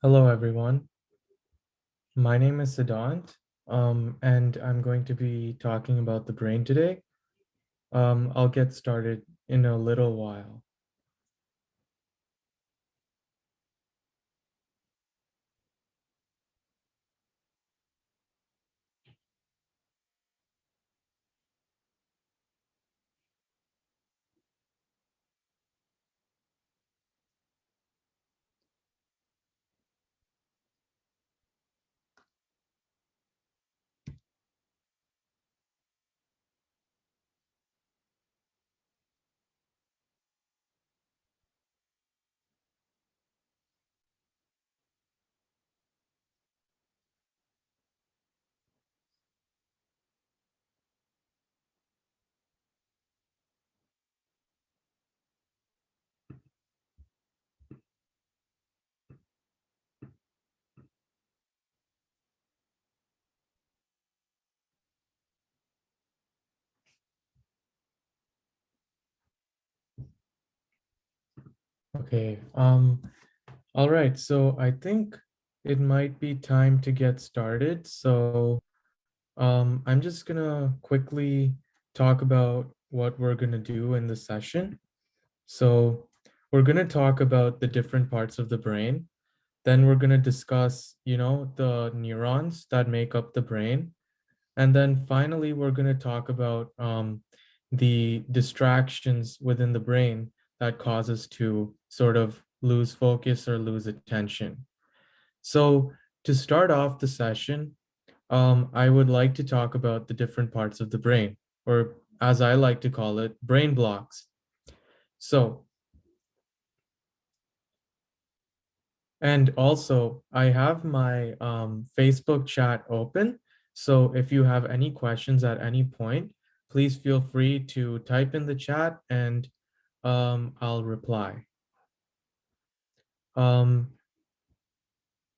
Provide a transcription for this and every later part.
Hello, everyone. My name is Siddhant, and I'm going to be talking about the brain today. I'll get started in a little while. Okay. All right. So I think it might be time to get started. So I'm just gonna quickly talk about what we're gonna do in the session. So we're gonna talk about the different parts of the brain. Then we're gonna discuss, the neurons that make up the brain. And then finally, we're going to talk about the distractions within the brain that cause us to sort of lose focus or lose attention. So to start off the session, I would like to talk about the different parts of the brain, or as I like to call it, brain blocks. So, and also, I have my Facebook chat open. So if you have any questions at any point, please feel free to type in the chat and I'll reply. Um,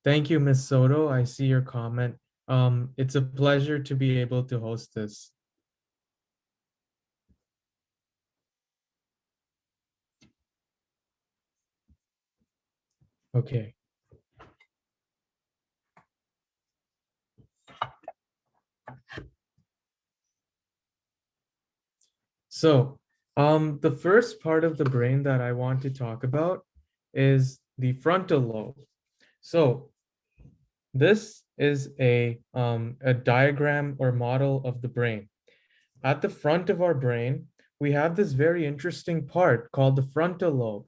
Thank you, Miss Soto. I see your comment. It's a pleasure to be able to host this. Okay. So, the first part of the brain that I want to talk about is the frontal lobe. So, this is a diagram or model of the brain. At the front of our brain, we have this very interesting part called the frontal lobe.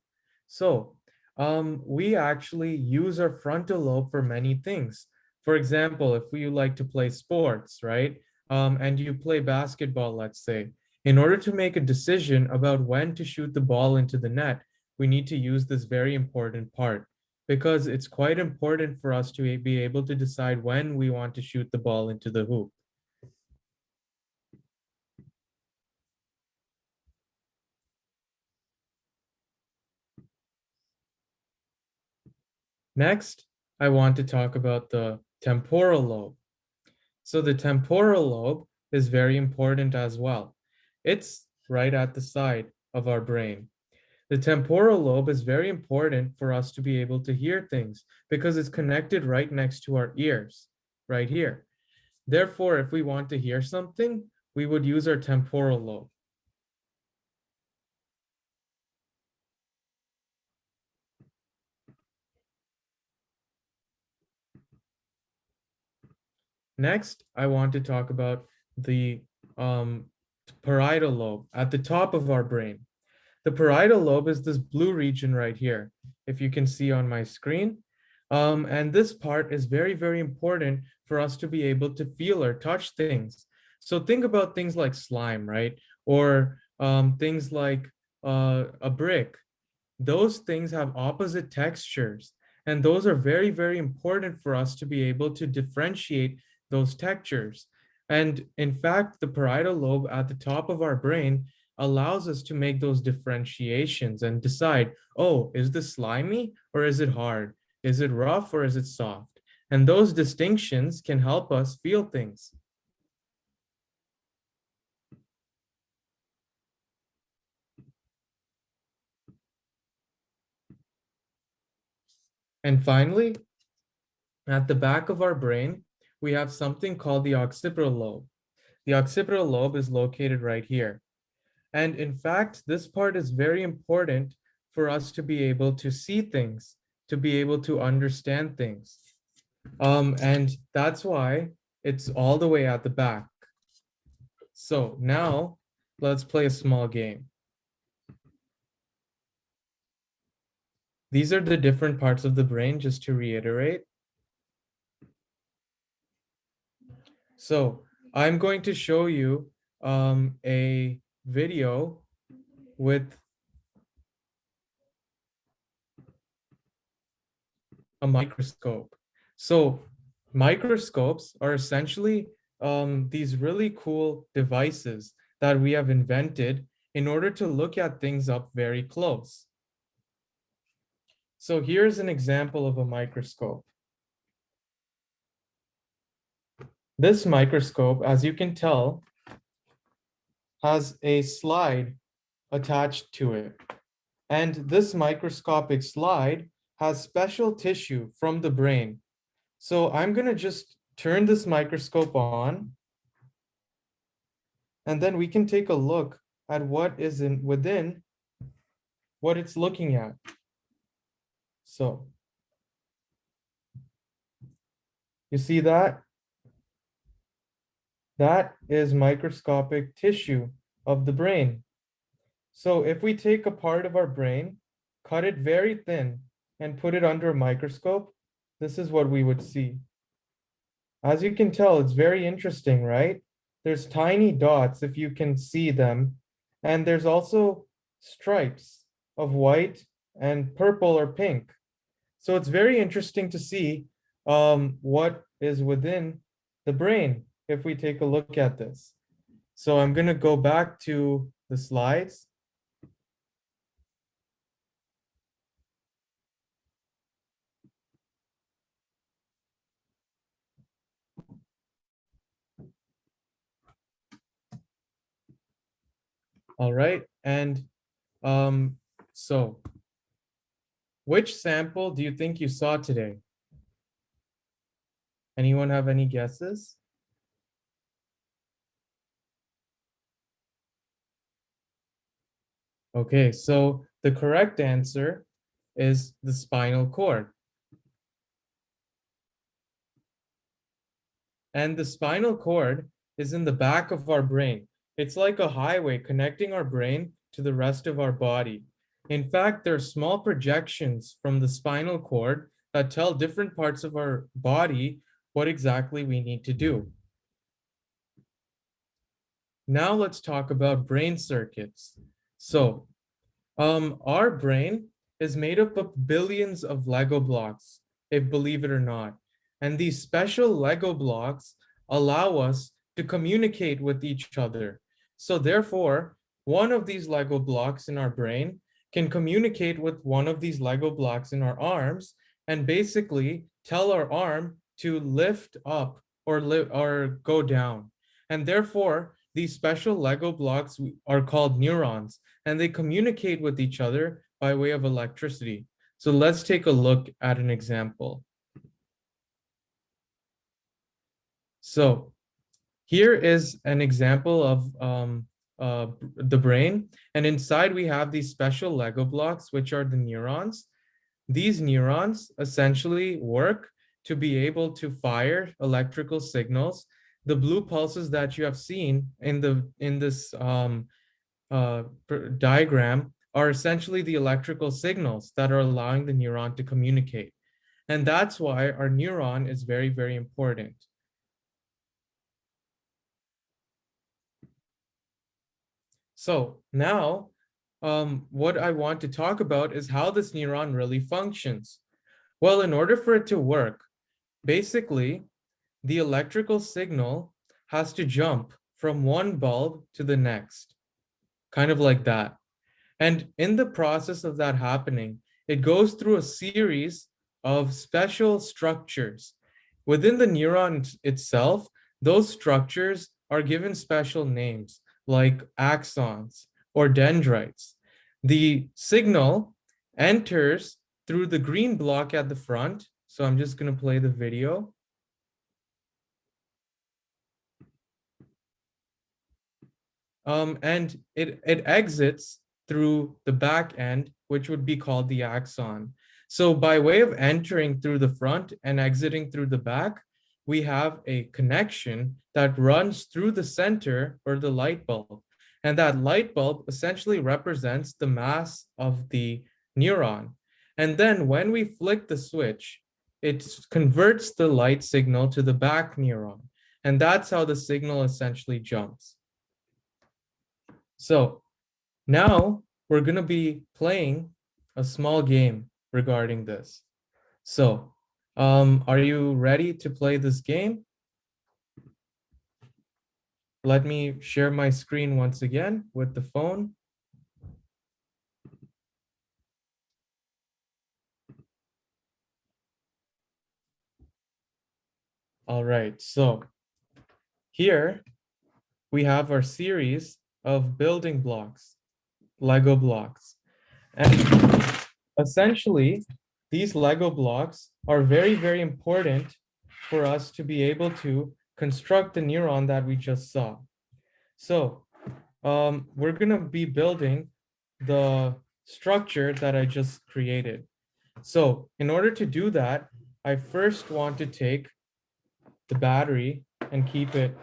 So, we actually use our frontal lobe for many things. For example, if we like to play sports, right? And you play basketball, let's say, in order to make a decision about when to shoot the ball into the net, we need to use this very important part because it's quite important for us to be able to decide when we want to shoot the ball into the hoop. Next, I want to talk about the temporal lobe. So the temporal lobe is very important as well. It's right at the side of our brain. The temporal lobe is very important for us to be able to hear things because it's connected right next to our ears, right here. Therefore, if we want to hear something, we would use our temporal lobe. Next, I want to talk about the um, parietal lobe at the top of our brain. The parietal lobe is this blue region right here, if you can see on my screen. And this part is very, very important for us to be able to feel or touch things. So think about things like slime, right? Or things like a brick. Those things have opposite textures. And those are very, very important for us to be able to differentiate those textures. And in fact, the parietal lobe at the top of our brain allows us to make those differentiations and decide, oh, is this slimy or is it hard? Is it rough or is it soft? And those distinctions can help us feel things. And finally, At the back of our brain, we have something called the occipital lobe. The occipital lobe is located right here. And in fact, this part is very important for us to be able to see things, to be able to understand things. And that's why it's all the way at the back. So now let's play a small game. These are the different parts of the brain, just to reiterate. So I'm going to show you a video with a microscope. So microscopes are essentially these really cool devices that we have invented in order to look at things up very close. So here's an example of a microscope. This microscope, as you can tell, has a slide attached to it. And this microscopic slide has special tissue from the brain. So I'm going to just turn this microscope on, and then we can take a look at what is within what it's looking at. So you see that? That is microscopic tissue of the brain. So if we take a part of our brain, cut it very thin, and put it under a microscope, this is what we would see. As you can tell, it's very interesting, right? There's tiny dots, if you can see them, and there's also stripes of white and purple or pink. So it's very interesting to see what is within the brain if we take a look at this. So I'm going to go back to the slides. All right, and so which sample do you think you saw today? Anyone have any guesses? Okay, so the correct answer is the spinal cord. And the spinal cord is in the back of our brain. It's like a highway connecting our brain to the rest of our body. In fact, there are small projections from the spinal cord that tell different parts of our body what exactly we need to do. Now let's talk about brain circuits. So, our brain is made up of billions of Lego blocks, if believe it or not. And these special Lego blocks allow us to communicate with each other. So therefore, one of these Lego blocks in our brain can communicate with one of these Lego blocks in our arms and basically tell our arm to lift up or go down. And therefore, these special Lego blocks are called neurons, and they communicate with each other by way of electricity. So let's take a look at an example. So here is an example of the brain, and inside we have these special Lego blocks, which are the neurons. These neurons essentially work to be able to fire electrical signals. The blue pulses that you have seen in this diagram are essentially the electrical signals that are allowing the neuron to communicate. And that's why our neuron is very, very important. So now what I want to talk about is how this neuron really functions. Well, in order for it to work, basically, the electrical signal has to jump from one bulb to the next, kind of like that. And in the process of that happening, it goes through a series of special structures. Within the neuron itself, those structures are given special names like axons or dendrites. The signal enters through the green block at the front, So I'm just going to play the video. And it exits through the back end, which would be called the axon. So by way of entering through the front and exiting through the back, we have a connection that runs through the center or the light bulb. And that light bulb essentially represents the mass of the neuron. And then when we flick the switch, it converts the light signal to the back neuron. And that's how the signal essentially jumps. So now we're going to be playing a small game regarding this. So are you ready to play this game? Let me share my screen once again with the phone. All right, so here we have our series of building blocks, Lego blocks. And essentially, these Lego blocks are very, very important for us to be able to construct the neuron that we just saw. So we're going to be building the structure that I just created. So in order to do that, I first want to take the battery and keep it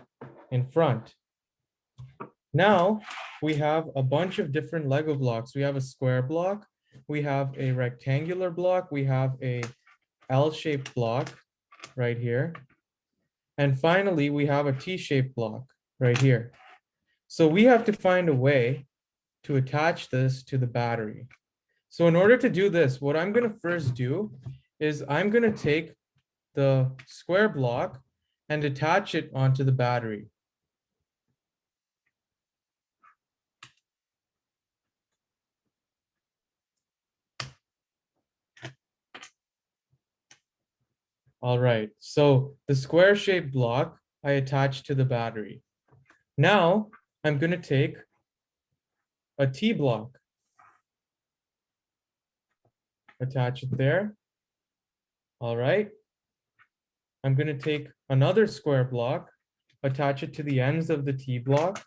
in front. Now we have a bunch of different Lego blocks. We have a square block, we have a rectangular block, we have a L-shaped block right here. And finally, we have a T-shaped block right here. So we have to find a way to attach this to the battery. So in order to do this, what I'm going to first do is I'm going to take the square block and attach it onto the battery. All right, so the square shaped block I attached to the battery. Now I'm going to take a T block, attach it there. All right. I'm going to take another square block, attach it to the ends of the T block.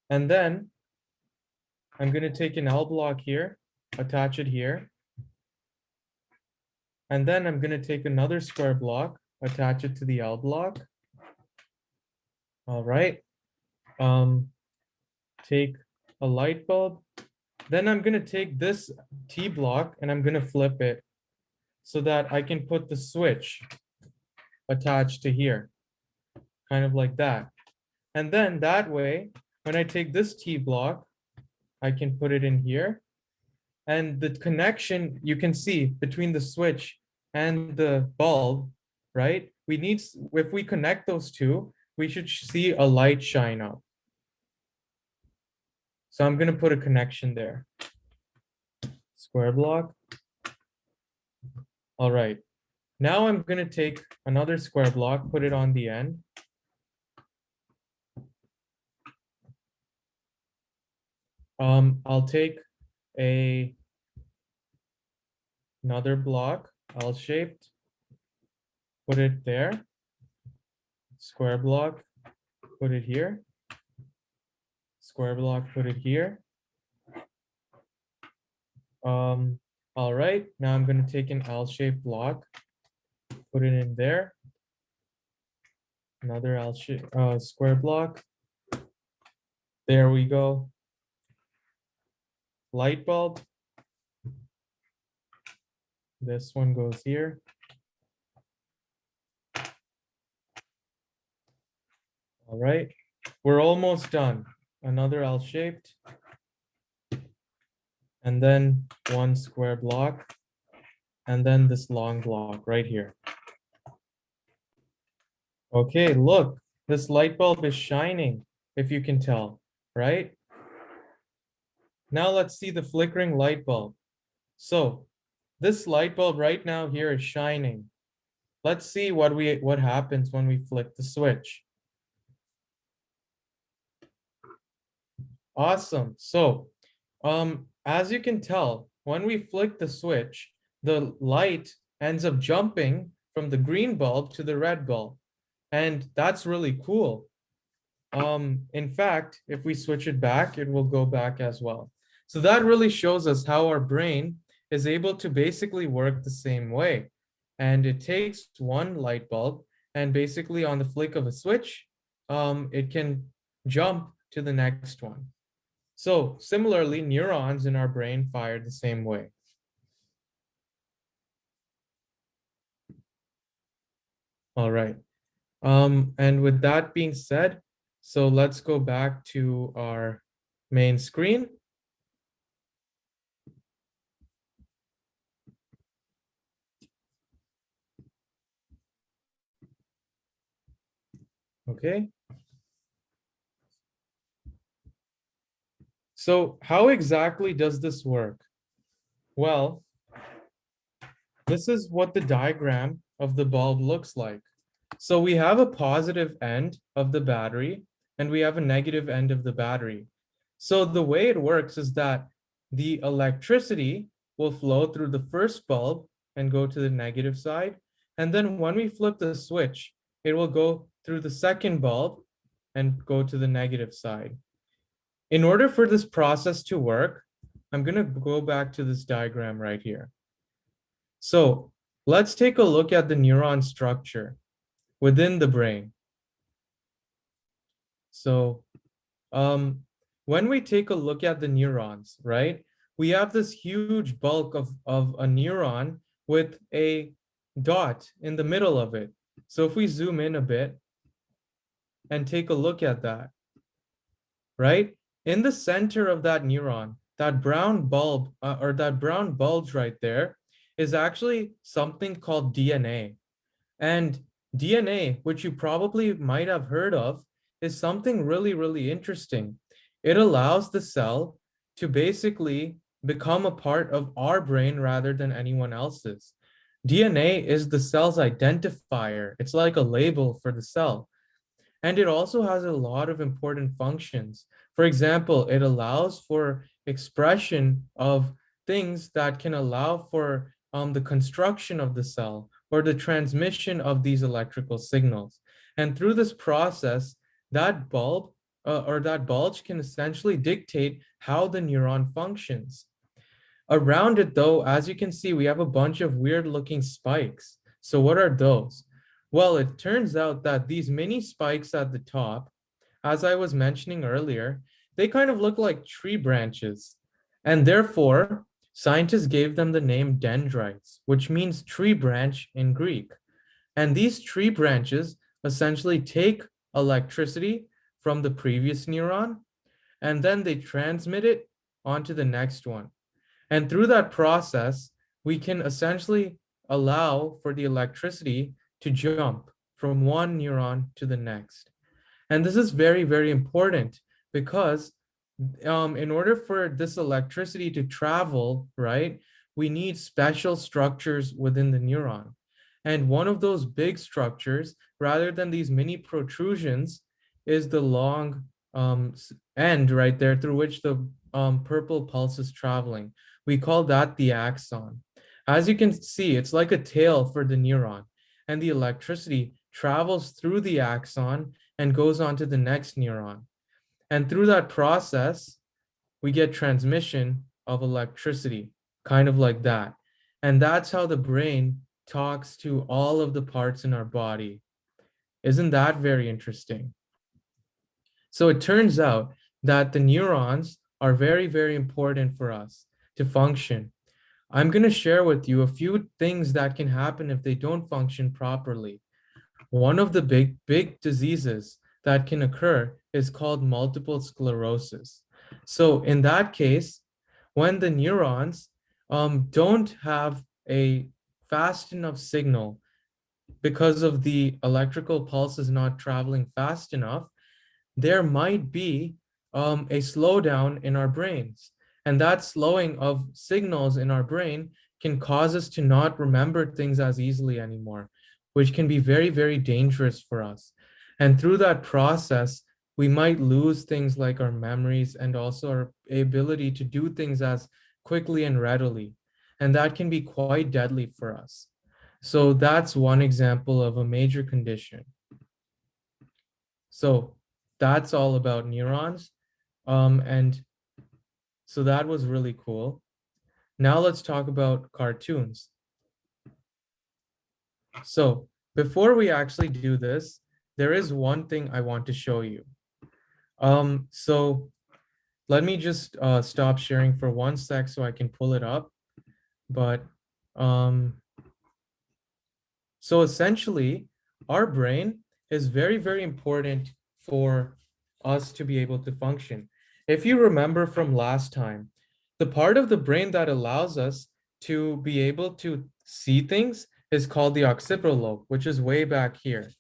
And then I'm going to take an L block here, attach it here. And then I'm going to take another square block, attach it to the L block. All right. Take a light bulb. Then I'm going to take this T block and I'm going to flip it so that I can put the switch attached to here, kind of like that. And then that way, when I take this T block, I can put it in here. And the connection you can see between the switch and the bulb, right? We need, if we connect those two, we should see a light shine up. So I'm going to put a connection there. Square block. All right. Now I'm going to take another square block, put it on the end. I'll take another block, L-shaped, put it there. Square block, put it here. Square block, put it here. All right, now I'm going to take an L-shaped block, put it in there. Another L-shaped square block. There we go. Light bulb. This one goes here. All right, we're almost done. Another L-shaped. And then one square block. And then this long block right here. Okay, look, this light bulb is shining, if you can tell, right? Now let's see the flickering light bulb. So this light bulb right now here is shining. Let's see what happens when we flick the switch. Awesome. So, as you can tell, when we flick the switch, the light ends up jumping from the green bulb to the red bulb. And that's really cool. In fact, if we switch it back, it will go back as well. So that really shows us how our brain is able to basically work the same way. And it takes one light bulb and basically on the flick of a switch, it can jump to the next one. So similarly, neurons in our brain fire the same way. All right. And with that being said, so let's go back to our main screen. Okay. So how exactly does this work? Well, this is what the diagram of the bulb looks like. So we have a positive end of the battery and we have a negative end of the battery. So the way it works is that the electricity will flow through the first bulb and go to the negative side. And then when we flip the switch, it will go through the second bulb and go to the negative side. In order for this process to work, I'm going to go back to this diagram right here. So let's take a look at the neuron structure within the brain. So when we take a look at the neurons, right, we have this huge bulk of a neuron with a dot in the middle of it. So if we zoom in a bit and take a look at that, right, in the center of that neuron, that brown bulb or that brown bulge right there is actually something called DNA. And DNA, which you probably might have heard of, is something really, really interesting. It allows the cell to basically become a part of our brain rather than anyone else's. DNA is the cell's identifier. It's like a label for the cell. And it also has a lot of important functions. For example, it allows for expression of things that can allow for the construction of the cell or the transmission of these electrical signals. And through this process, that bulb or that bulge can essentially dictate how the neuron functions. Around it, though, as you can see, we have a bunch of weird looking spikes. So what are those? Well, it turns out that these mini spikes at the top, as I was mentioning earlier, they kind of look like tree branches. And therefore, scientists gave them the name dendrites, which means tree branch in Greek. And these tree branches essentially take electricity from the previous neuron, and then they transmit it onto the next one. And through that process, we can essentially allow for the electricity to jump from one neuron to the next. And this is very, very important because in order for this electricity to travel, right, we need special structures within the neuron. And one of those big structures, rather than these mini protrusions, is the long end right there through which the purple pulse is traveling. We call that the axon. As you can see, it's like a tail for the neuron, and the electricity travels through the axon and goes on to the next neuron. And through that process, we get transmission of electricity, kind of like that. And that's how the brain talks to all of the parts in our body. Isn't that very interesting? So it turns out that the neurons are very, very important for us to function. I'm going to share with you a few things that can happen if they don't function properly. One of the big diseases that can occur is called multiple sclerosis. So in that case, when the neurons don't have a fast enough signal because of the electrical pulses not traveling fast enough, there might be a slowdown in our brains. And that slowing of signals in our brain can cause us to not remember things as easily anymore, which can be very, very dangerous for us. And through that process, we might lose things like our memories and also our ability to do things as quickly and readily. And that can be quite deadly for us. So that's one example of a major condition. So that's all about neurons. And so that was really cool. Now let's talk about cartoons. So before we actually do this, there is one thing I want to show you. So let me just stop sharing for 1 sec so I can pull it up. But um, so essentially, our brain is very, very important for us to be able to function. If you remember from last time, the part of the brain that allows us to be able to see things is called the occipital lobe, which is way back here.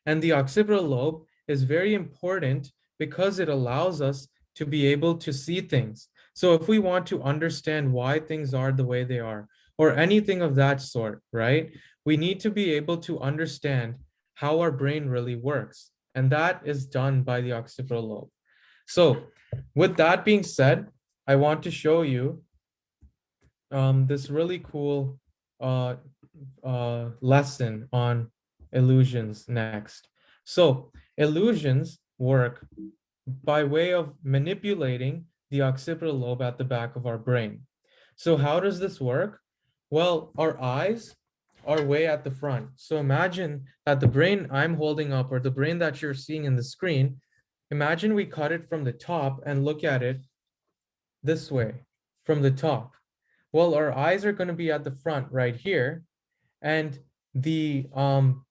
And the occipital lobe is very important because it allows us to be able to see things. So if we want to understand why things are the way they are, or anything of that sort, right? We need to be able to understand how our brain really works. And that is done by the occipital lobe. So with that being said, I want to show you this really cool uh, lesson on illusions next. So illusions work by way of manipulating the occipital lobe at the back of our brain. So how does this work? Well, our eyes are way at the front. So imagine that the brain I'm holding up, or the brain that you're seeing in the screen, imagine we cut it from the top and look at it this way from the top. Well, our eyes are going to be at the front right here, and the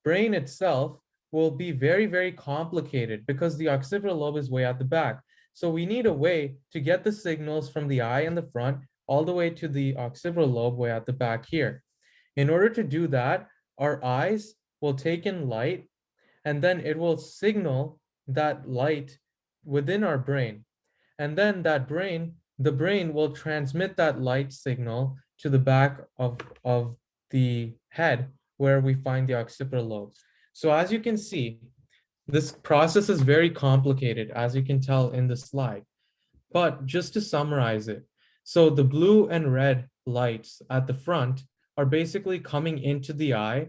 brain itself will be very, very complicated because the occipital lobe is way at the back. So we need a way to get the signals from the eye in the front all the way to the occipital lobe way at the back here. In order to do that, our eyes will take in light, and then it will signal that light within our brain. And then the brain will transmit that light signal to the back of the head where we find the occipital lobe. So as you can see, this process is very complicated, as you can tell in the slide. But just to summarize it, so the blue and red lights at the front are basically coming into the eye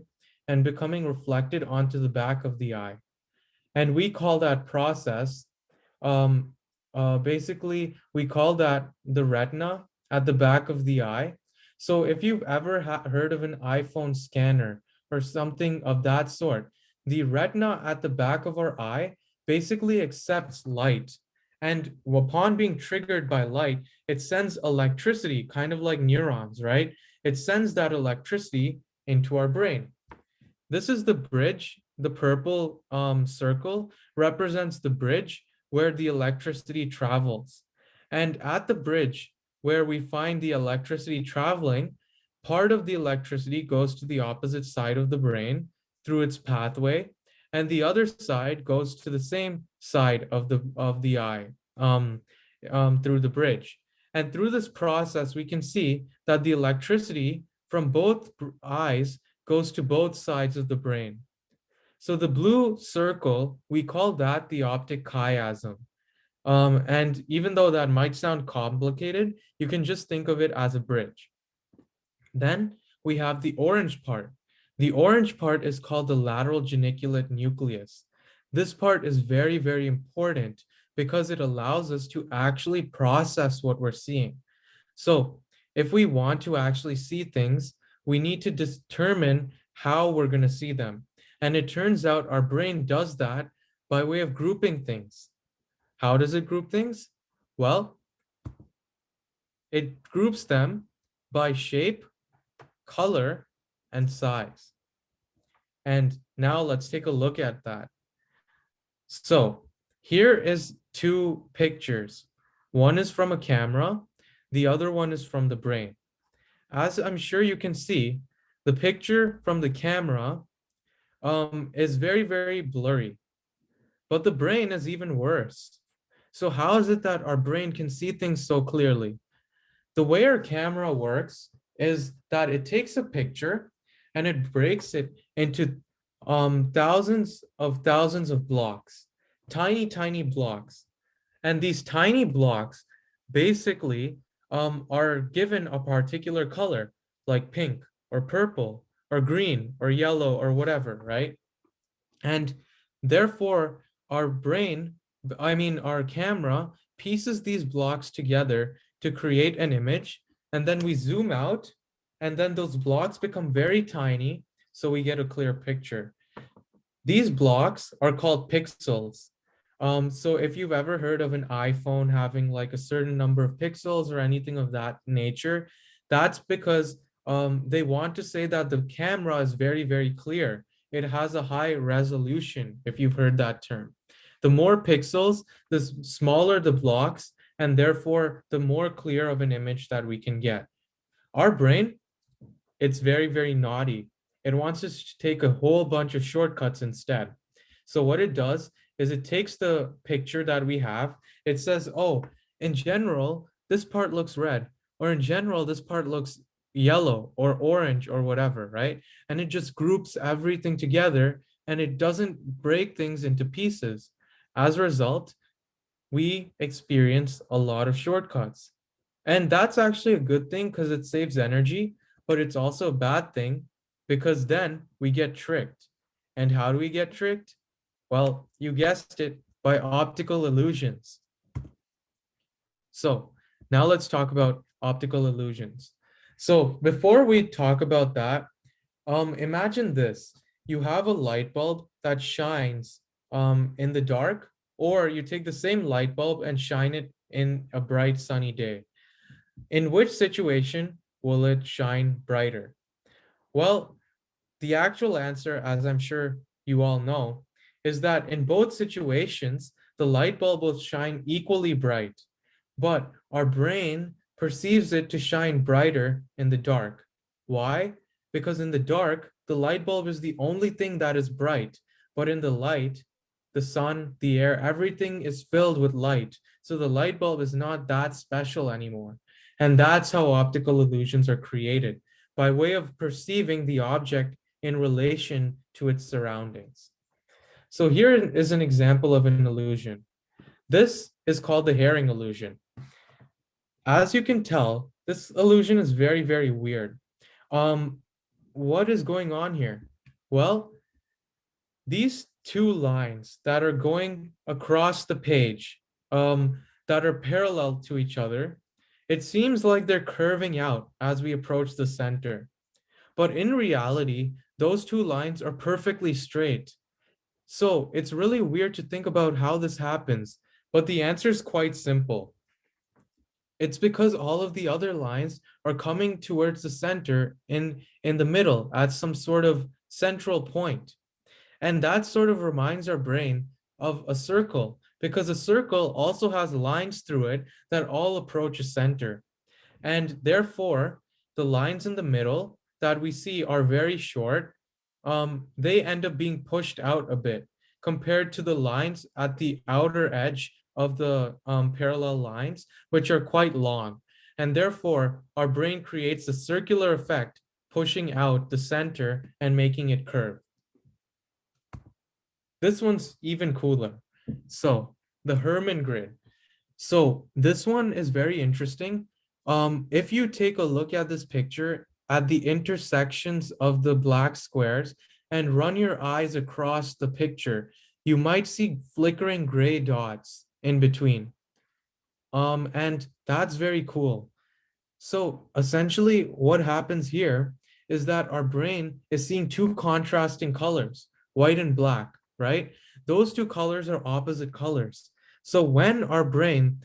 and becoming reflected onto the back of the eye. And we call that process, um, basically, we call that the retina at the back of the eye. So if you've ever heard of an iPhone scanner or something of that sort, the retina at the back of our eye basically accepts light. And upon being triggered by light, it sends electricity, kind of like neurons, right? It sends that electricity into our brain. This is the bridge. The purple circle represents the bridge where the electricity travels. And at the bridge where we find the electricity traveling, part of the electricity goes to the opposite side of the brain through its pathway, and the other side goes to the same side of the eye through the bridge. And through this process, we can see that the electricity from both eyes goes to both sides of the brain. So the blue circle, we call that the optic chiasm. And even though that might sound complicated, you can just think of it as a bridge. Then we have the orange part. The orange part is called the lateral geniculate nucleus. This part is very, very important because it allows us to actually process what we're seeing. So if we want to actually see things, we need to determine how we're going to see them. And it turns out our brain does that by way of grouping things. How does it group things? Well, it groups them by shape, color, and size. And now let's take a look at that. So here is two pictures. One is from a camera, the other one is from the brain. As I'm sure you can see, the picture from the camera is very, very blurry, but the brain is even worse. So how is it that our brain can see things so clearly? The way our camera works is that it takes a picture and it breaks it into thousands of blocks. tiny, tiny blocks. And these tiny blocks basically are given a particular color, like pink or purple or green or yellow or whatever, right? And therefore, our brain, I mean, our camera pieces these blocks together to create an image. And then we zoom out, and then those blocks become very tiny. So we get a clear picture. These blocks are called pixels. So if you've ever heard of an iPhone having like a certain number of pixels or anything of that nature, that's because they want to say that the camera is very, very clear. It has a high resolution, if you've heard that term. The more pixels, the smaller the blocks, and therefore the more clear of an image that we can get. Our brain, it's very, very naughty. It wants us to take a whole bunch of shortcuts instead. So what it does is it takes the picture that we have, it says, oh, in general, this part looks red, or in general, this part looks yellow or orange or whatever, right? And it just groups everything together and it doesn't break things into pieces. As a result, we experience a lot of shortcuts. And that's actually a good thing because it saves energy, but it's also a bad thing because then we get tricked. And how do we get tricked? Well, you guessed it, by optical illusions. So now let's talk about optical illusions. So before we talk about that, imagine this. You have a light bulb that shines in the dark, or you take the same light bulb and shine it in a bright sunny day. In which situation will it shine brighter? Well, the actual answer, as I'm sure you all know, is that in both situations, the light bulb will shine equally bright, but our brain perceives it to shine brighter in the dark. Why? Because in the dark, the light bulb is the only thing that is bright, but in the light, the sun, the air, everything is filled with light. So the light bulb is not that special anymore. And that's how optical illusions are created, by way of perceiving the object in relation to its surroundings. So here is an example of an illusion. This is called the herring illusion. As you can tell, this illusion is very, very weird. Um, what is going on here? Well, these two lines that are going across the page, that are parallel to each other, it seems like they're curving out as we approach the center. But in reality, those two lines are perfectly straight. So it's really weird to think about how this happens, but the answer is quite simple. It's because all of the other lines are coming towards the center in the middle at some sort of central point. And that sort of reminds our brain of a circle, because a circle also has lines through it that all approach a center. And therefore, the lines in the middle that we see are very short. They end up being pushed out a bit compared to the lines at the outer edge of the parallel lines, which are quite long. And therefore, our brain creates a circular effect, pushing out the center and making it curve. This one's even cooler. So the Herman grid. So this one is very interesting. If you take a look at this picture at the intersections of the black squares and run your eyes across the picture, you might see flickering gray dots in between. And that's very cool. So essentially what happens here is that our brain is seeing two contrasting colors, white and black, right? Those two colors are opposite colors. So when our brain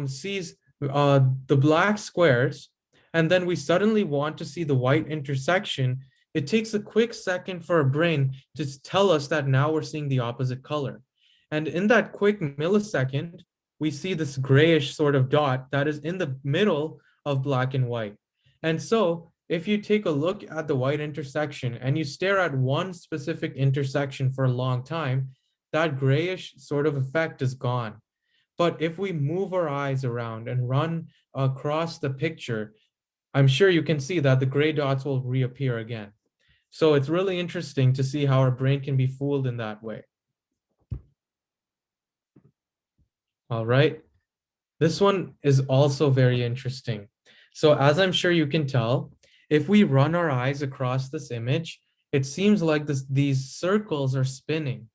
sees the black squares, and then we suddenly want to see the white intersection, it takes a quick second for our brain to tell us that now we're seeing the opposite color. And in that quick millisecond, we see this grayish sort of dot that is in the middle of black and white. And so if you take a look at the white intersection and you stare at one specific intersection for a long time, that grayish sort of effect is gone. But if we move our eyes around and run across the picture, I'm sure you can see that the gray dots will reappear again. So it's really interesting to see how our brain can be fooled in that way. All right. This one is also very interesting. So as I'm sure you can tell, if we run our eyes across this image, it seems like these circles are spinning.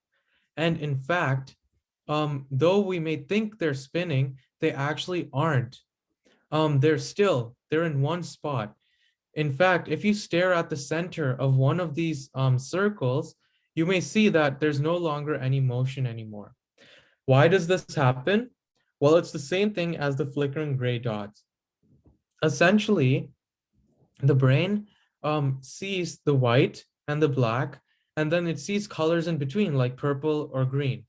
And in fact, though we may think they're spinning, they actually aren't. They're in one spot. In fact, if you stare at the center of one of these circles, you may see that there's no longer any motion anymore. Why does this happen? Well, it's the same thing as the flickering gray dots. Essentially, the brain sees the white and the black, and then it sees colors in between, like purple or green.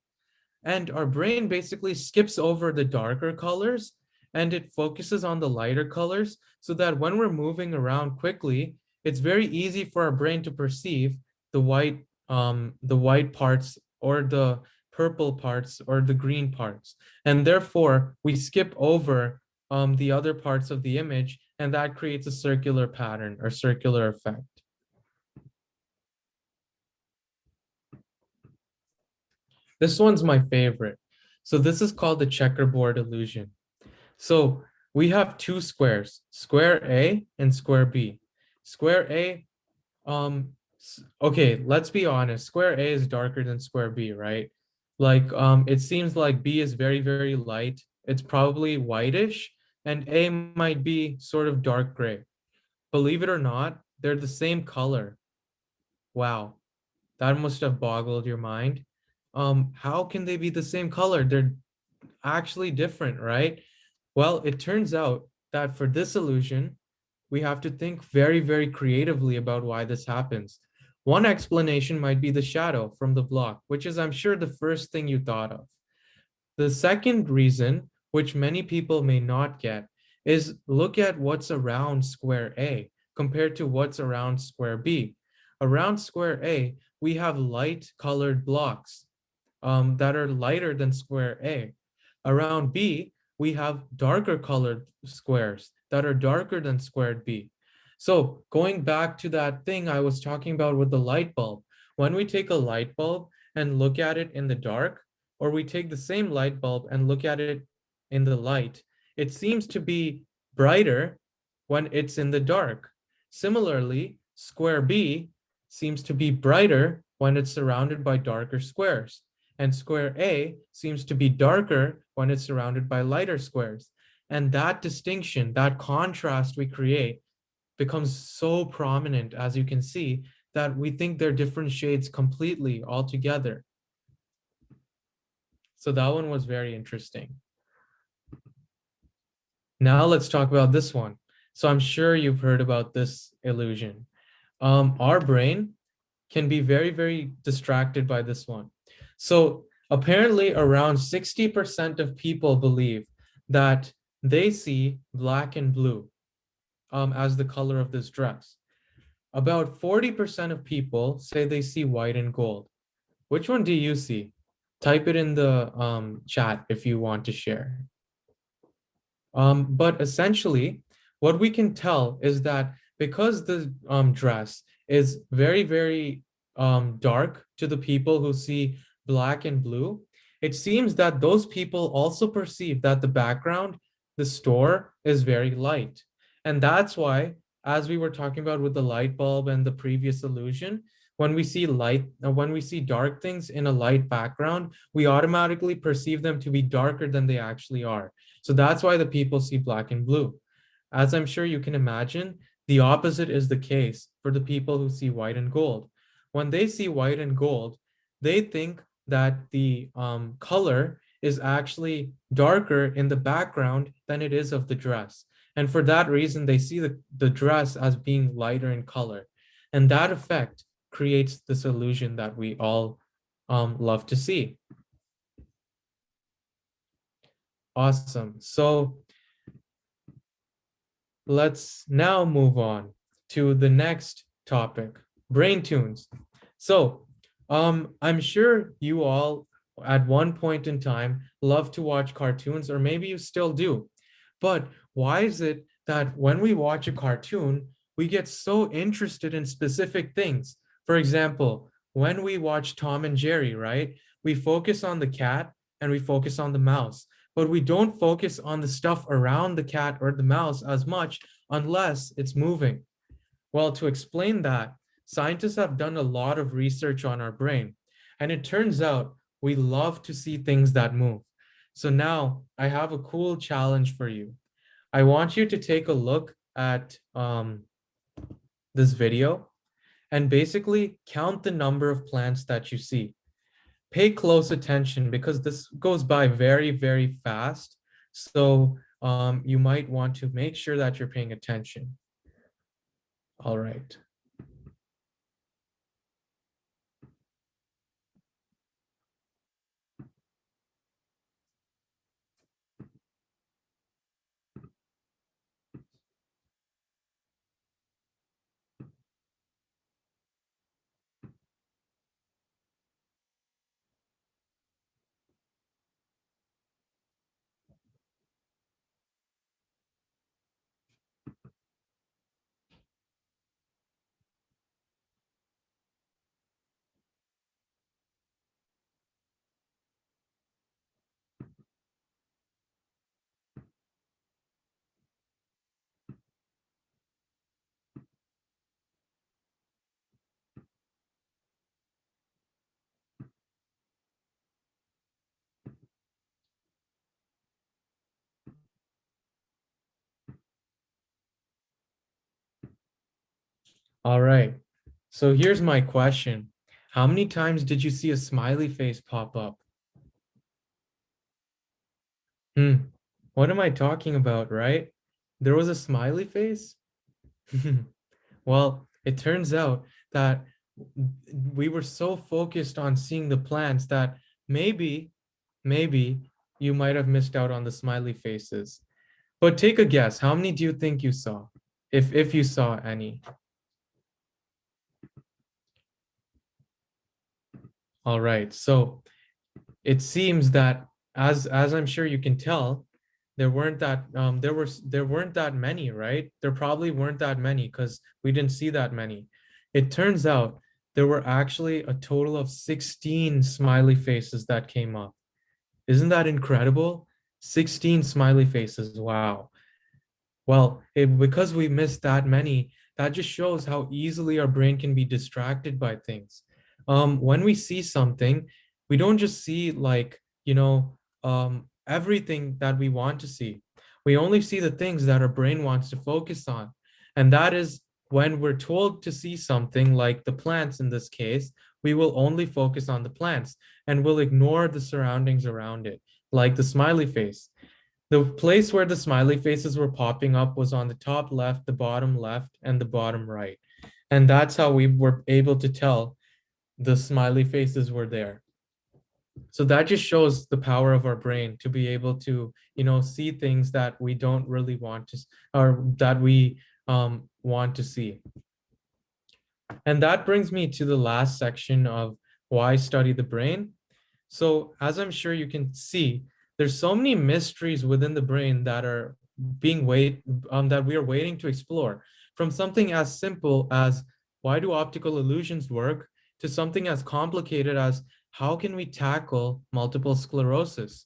And our brain basically skips over the darker colors and it focuses on the lighter colors so that when we're moving around quickly, it's very easy for our brain to perceive the white parts or the purple parts or the green parts. And therefore, we skip over the other parts of the image, and that creates a circular pattern or circular effect. This one's my favorite. So this is called the checkerboard illusion. So we have two squares, square A and square B. Square A, okay, let's be honest. Square A is darker than square B, right? Like, it seems like B is very, very light. It's probably whitish, and A might be sort of dark gray. Believe it or not, they're the same color. Wow, that must have boggled your mind. How can they be the same color? They're actually different, right? Well, it turns out that for this illusion, we have to think very, very creatively about why this happens. One explanation might be the shadow from the block, which is, I'm sure, the first thing you thought of. The second reason, which many people may not get, is look at what's around square A compared to what's around square B. Around square A, we have light colored blocks that are lighter than square A. Around B, we have darker colored squares that are darker than squared B. So going back to that thing I was talking about with the light bulb, when we take a light bulb and look at it in the dark, or we take the same light bulb and look at it in the light, it seems to be brighter when it's in the dark. Similarly, square B seems to be brighter when it's surrounded by darker squares, and square A seems to be darker when it's surrounded by lighter squares. And that distinction, that contrast we create becomes so prominent, as you can see, that we think they're different shades completely altogether. So that one was very interesting. Now let's talk about this one. So I'm sure you've heard about this illusion. Our brain can be very, very distracted by this one. So apparently around 60% of people believe that they see black and blue as the color of this dress. About 40% of people say they see white and gold. Which one do you see? Type it in the chat if you want to share. But essentially, what we can tell is that because the dress is very, very dark to the people who see black and blue, it seems that those people also perceive that the background, the store, is very light. And that's why, as we were talking about with the light bulb and the previous illusion, when we see dark things in a light background, we automatically perceive them to be darker than they actually are. So that's why the people see black and blue. As I'm sure you can imagine, the opposite is the case for the people who see white and gold. When they see white and gold, they think that the color is actually darker in the background than it is of the dress. And for that reason, they see the dress as being lighter in color. And that effect creates this illusion that we all love to see. Awesome. So let's now move on to the next topic, brain tunes. So I'm sure you all at one point in time love to watch cartoons, or maybe you still do. But why is it that when we watch a cartoon, we get so interested in specific things? For example, when we watch Tom and Jerry, right? We focus on the cat and we focus on the mouse. but we don't focus on the stuff around the cat or the mouse as much unless it's moving. Well, to explain that, scientists have done a lot of research on our brain, and it turns out we love to see things that move. So now I have a cool challenge for you. I want you to take a look at this video and basically count the number of plants that you see. Pay close attention because this goes by very, very fast. So you might want to make sure that you're paying attention. All right. All right. So here's my question. How many times did you see a smiley face pop up? Hmm. What am I talking about, right? There was a smiley face? Well, it turns out that we were so focused on seeing the plants that maybe you might have missed out on the smiley faces. But take a guess. How many do you think you saw? If you saw any. All right. So it seems that as I'm sure you can tell, there weren't that many, right? There probably weren't that many because we didn't see that many. It turns out there were actually a total of 16 smiley faces that came up. Isn't that incredible? 16 smiley faces. Wow. Well, because we missed that many, that just shows how easily our brain can be distracted by things. When we see something, we don't just see everything that we want to see. We only see the things that our brain wants to focus on. And that is when we're told to see something like the plants in this case, we will only focus on the plants and we'll ignore the surroundings around it, like the smiley face. The place where the smiley faces were popping up was on the top left, the bottom left, and the bottom right. And that's how we were able to tell the smiley faces were there. So that just shows the power of our brain to be able to, see things that we don't really want to, or that we want to see. And that brings me to the last section of why study the brain. So as I'm sure you can see, there's so many mysteries within the brain that are that we are waiting to explore. From something as simple as why do optical illusions work to something as complicated as how can we tackle multiple sclerosis?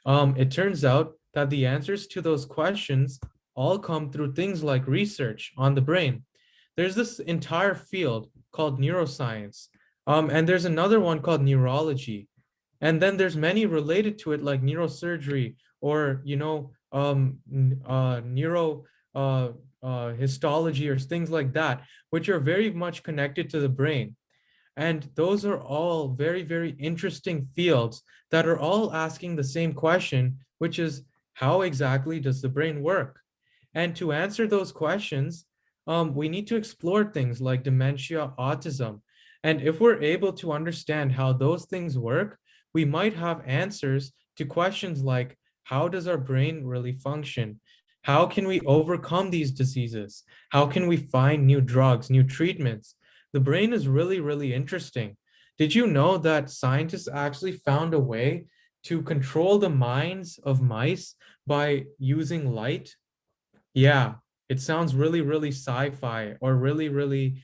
It turns out that the answers to those questions all come through things like research on the brain. There's this entire field called neuroscience, and there's another one called neurology, and then there's many related to it like neurosurgery or neuro histology or things like that, which are very much connected to the brain. And those are all very, very interesting fields that are all asking the same question, which is how exactly does the brain work? And to answer those questions, we need to explore things like dementia, autism. And if we're able to understand how those things work, we might have answers to questions like how does our brain really function? How can we overcome these diseases? How can we find new drugs, new treatments? The brain is really, really interesting. Did you know that scientists actually found a way to control the minds of mice by using light? Yeah, it sounds really, really sci-fi or really, really,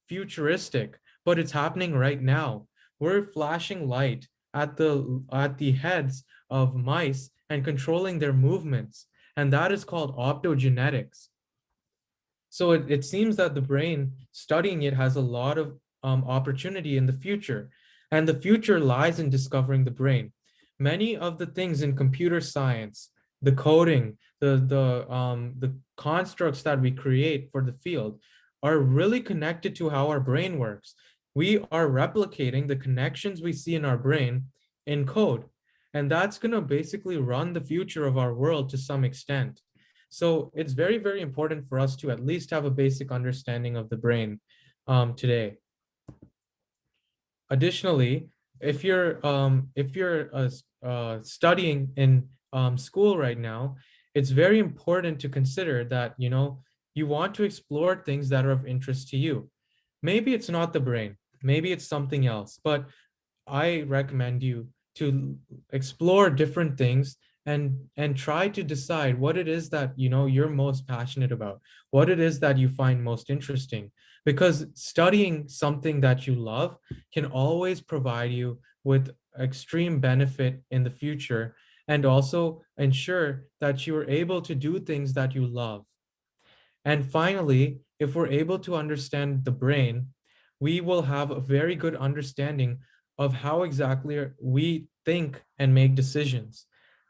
futuristic, but it's happening right now. We're flashing light at the heads of mice and controlling their movements. And that is called optogenetics. So it seems that the brain, studying it, has a lot of opportunity in the future. And the future lies in discovering the brain. Many of the things in computer science, the coding, the constructs that we create for the field are really connected to how our brain works. We are replicating the connections we see in our brain in code. And that's going to basically run the future of our world to some extent. So it's very, very important for us to at least have a basic understanding of the brain today. Additionally, if you're studying in school right now, it's very important to consider that you want to explore things that are of interest to you. Maybe it's not the brain, maybe it's something else, but I recommend you to explore different things and try to decide what it is that you're most passionate about, what it is that you find most interesting. Because studying something that you love can always provide you with extreme benefit in the future and also ensure that you are able to do things that you love. And finally, if we're able to understand the brain, we will have a very good understanding of how exactly we think and make decisions.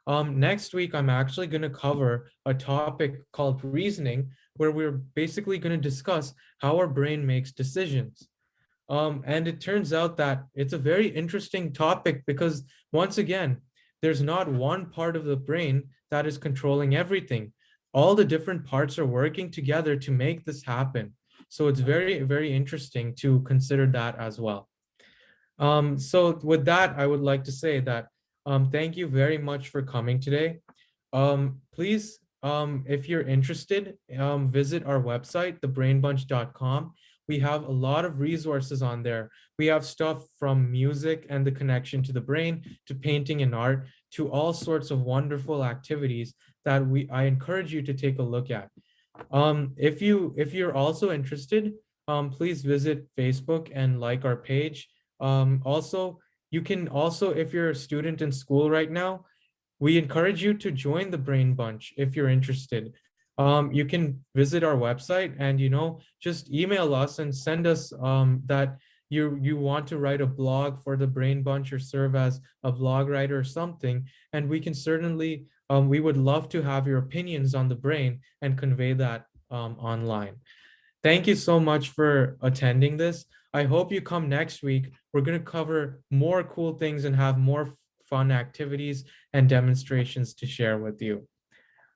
Next week, I'm actually going to cover a topic called reasoning, where we're basically going to discuss how our brain makes decisions. And it turns out that it's a very interesting topic because, once again, there's not one part of the brain that is controlling everything. All the different parts are working together to make this happen. So it's very, very interesting to consider that as well. So with that, I would like to say that thank you very much for coming today. Please, if you're interested, visit our website, thebrainbunch.com. We have a lot of resources on there. We have stuff from music and the connection to the brain, to painting and art, to all sorts of wonderful activities that I encourage you to take a look at. If you're also interested, please visit Facebook and like our page. Also, you can also, if you're a student in school right now, we encourage you to join the Brain Bunch if you're interested. You can visit our website and just email us and send us that you want to write a blog for the Brain Bunch or serve as a vlog writer or something, and we can certainly we would love to have your opinions on the brain and convey that online. Thank you so much for attending this. I hope you come next week. We're going to cover more cool things and have more fun activities and demonstrations to share with you.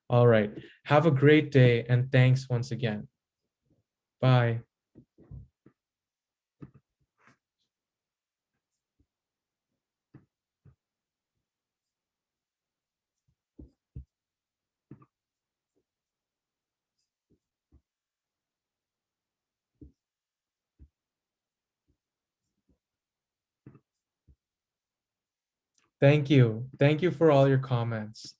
All right. Have a great day and thanks once again. Bye. Thank you. Thank you for all your comments.